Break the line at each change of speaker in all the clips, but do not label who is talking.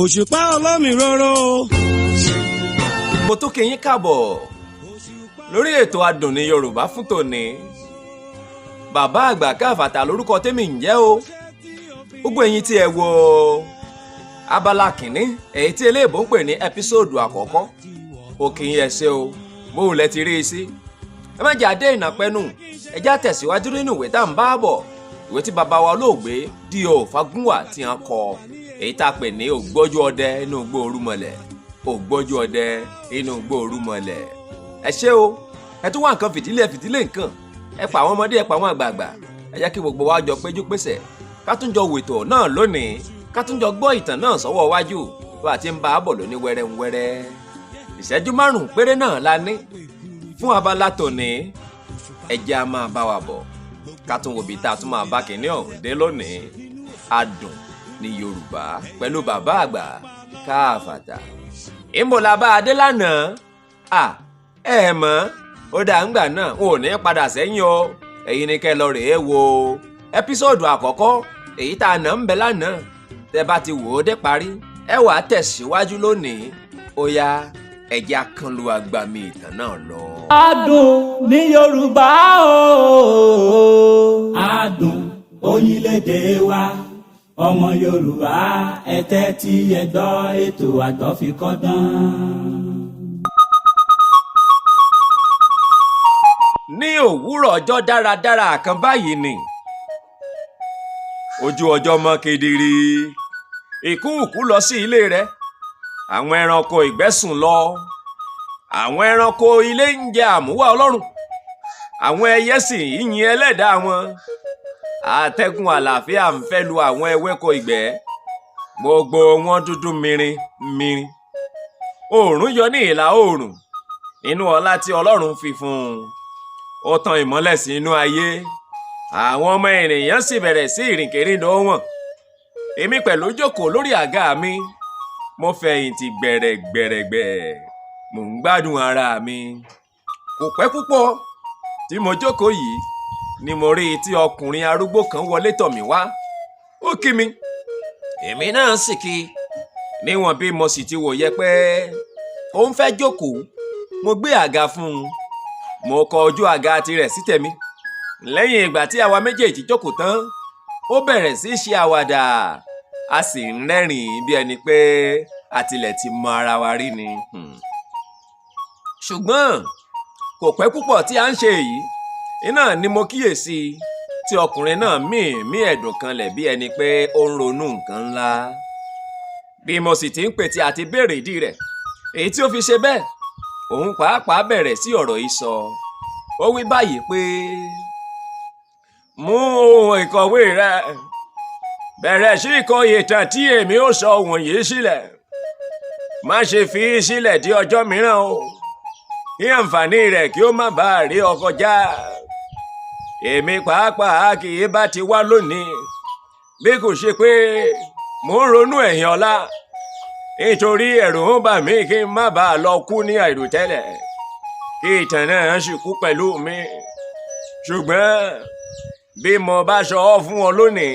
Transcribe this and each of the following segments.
òṣùpá olómìróró.
mo tún kí yín káàbọ̀ lórí ètò Adùn ní Yorùbá fún tòní. bàbá àgbà káàfàtà lórúkọ tèmi ń jẹ́ o. gbogbo ẹ̀yin tí ẹ wo abala kìíní èyí tí eléèbó ń pè ní ẹpísòdù àkọ́kọ́ òkè yẹn ṣe o bóun lẹ ti rí i sí. ẹ má jẹ́ àdé ìnàpẹ́nu ẹ já tẹ̀síwájú nínú ìwé tá à ń bá bọ̀, ìwé tí bàbá wa olóògbé D.O. Fágúnwà tí wọ́n kọ, èyí tá a pè ní Ògbójú Ọdẹ Nínú Igbó Irúnmọlẹ. Ògbójú Ọdẹ Nínú Igbó Irúnmọlẹ. ẹ ṣé o, ẹ tún wá nǹkan fìdílé nǹkan, ẹ pa àwọn ọmọdé ẹ pa àwọn àgbààgbà, ẹ jẹ́ kí gbogbo wa jọ péjú pésẹ̀ ká tún jọ wètò náà lónìí, ká tún jọ gbọ́ ìtàn náà sọ́wọ́ wájú bá a ti ń bá a bọ̀ lóní wẹ́rẹ́wẹ́rẹ́. ìṣẹ́jú 5 péré náà la ní fún abala tòní, ẹ jẹ́ a máa bá wa bọ̀ ká tún wo bí tá a tún máa bá kìíní ọ̀hún dé lónìí. Adùn ní Yorùbá pẹ̀lú bàbá àgbà Káàfàtà. ìmọ̀lá bá a dé lánàá ẹ mọ̀ ó dà ńgbà náà n ò ní padà sẹ́yìn o, èyí ni kẹ́ lọ rèé wo ẹpísòdù àkọ́kọ́ èyí tá a nà ń bẹ lánàá. tẹ́ bá ti wò ó dé parí ẹ wàá tẹ̀síwájú lónìí. ó yá ẹja kan lu agbami ìtàn náà lọ.
Adùn ní Yorùbá o. Adùn oyinlédè wa ọmọ Yorùbá ẹ tẹ́tí ẹ gbọ́ ètò àgbọ́ fi kọ́gbọ́n.
ní òwúrọ̀ ọjọ́ dáradára kan báyìí ni ojú ọjọ́ mọ́ kedere. ìkúùkù lọ sí ilé rẹ̀, àwọn ẹranko ìgbẹ́ sùn lọ, àwọn ẹranko ilé ń jẹ àmúwá Ọlọ́run, àwọn ẹyẹ sì ń yin ẹlẹ́dàá wọn. atẹ́gùn àlàáfíà ń fẹ́ lu àwọn ewéko ìgbẹ́, gbogbo wọn dúdú mirin mirin. oòrùn yọ ní ìlà oòrùn nínú ọlá tí Ọlọ́run fi fún un. ó tan ìmọ́lẹ̀ sí inú ayé, àwọn ọmọ ènìyàn sì bẹ̀rẹ̀ sí ìrìnkèrindò wọn. èmi pẹ̀lú jókòó lórí àga mi, mo fẹ̀yìntì gbẹ̀rẹ̀gbẹ̀rẹ̀gbẹ̀, mò ń gbádùn ara mi. kò pẹ́ púpọ̀ tí mo jókòó yìí ni mo rí tí ọkùnrin arúgbó kan wọlé tọ̀ mí wá. ó kí mi, èmi náà sì kí. níwọ̀n bí mo sì ti wòye pé ó ń fẹ́ jókòó, mo gbé àga fún un. mo kọ ojú àga tirẹ̀ sí tèmi. lẹ́yìn ìgbà tí àwa méjèèjì jókòó tán, ó bẹ̀rẹ̀ sí í ṣe àwàdà, a sì ń rẹ́rìn-ín bí ẹni pé a tilẹ̀ ti mọ ara wa rí ni. ṣùgbọ́n kò pẹ́ púpọ̀ tí a ń ṣe èyí iná ni mo kíyèsí tí ọkùnrin náà mí ẹ̀dùn kanlẹ̀ bí ẹni pé ó ń ronú nǹkan ńlá. bí mo sì ti ń pètè àti béèrè ìdí rẹ̀ èyí tí ó fi ṣe bẹ́ẹ̀, òun pàápàá bẹ̀rẹ̀ sí ọ̀rọ̀ yìí sọ. ó wí báyìí pé mú ohun ìkọ̀wé rẹ, bẹ̀rẹ̀ sí kọ ìtàn tí èmi ó sọ wọ̀nyí sílẹ̀. má ṣe fi í sílẹ̀ di ọjọ́ mìíràn o, kí àǹfààní rẹ̀ kí ó má bàa rí ọ kọjá. èmi pàápàá kì í bá ti wá lónìí bí kò ṣe pé mò ń ronú ẹ̀yìn ọ̀la, nítorí ẹ̀rù ń bà mí kí n má bàa lọ kú ní àìròtẹ́lẹ̀, kí ìtàn náà sì kú pẹ̀lú mi. ṣùgbọ́n bí mo bá sọ ọ́ fún ọ lónìí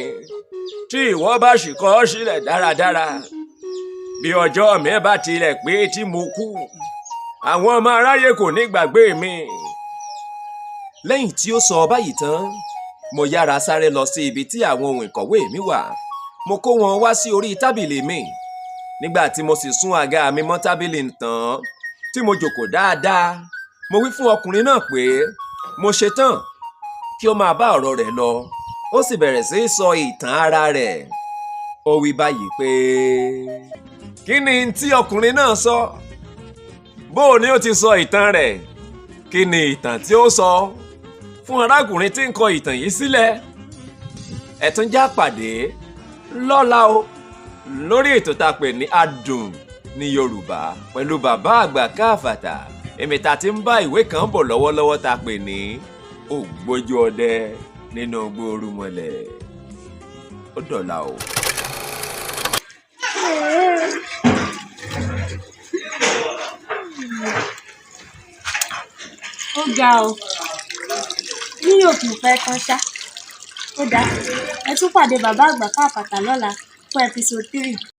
tí ìwọ bá sì kọ ọ́ sílẹ̀ dáradára, bí ọjọ́ mi bá tilẹ̀ pé tí mo kú, àwọn ọmọ aráyé kò ní gbàgbé mi. lẹ́yìn tí ó sọ báyìí tán, mo yára sáré lọ sí ibi tí àwọn ohun ìkọ̀wé mi wà. mo kó wọn wá sí orí tábìlì mi. nígbà tí mo sì sún àga mi mọ́ tábìlì tán tí mo jókòó dáadáa, mo wí fún ọkùnrin náà pé mo ṣetán kí ó máa bá ọ̀rọ̀ rẹ̀ lọ. ó sì bẹ̀rẹ̀ sí í sọ ìtàn ara rẹ̀. ó wí báyìí pé kí ni tí ọkùnrin náà sọ? bó ni ó ti sọ ìtàn rẹ̀? kí ni ìtàn tí ó sọ fún arákùnrin tí ń kọ ìtàn yìí sílẹ̀? ẹ tún já pàdé lọ́la o lórí ètò tá a pè ní Adùn ní Yorùbá pẹ̀lú bàbá àgbà Káàfàtà. èmi ta ti ń bá ìwé kan bọ̀ lọ́wọ́lọ́wọ́ tá a pè ní Ògbójú Ọdẹ Nínú Igbó Irúnmọlẹ. ó dọ̀la o.
ó ga ọ ní òkun fẹ́ tán ṣá. ó dáa, ẹ tún pàdé bàbá àgbà Káàfàtà lọ́la fún episode 3.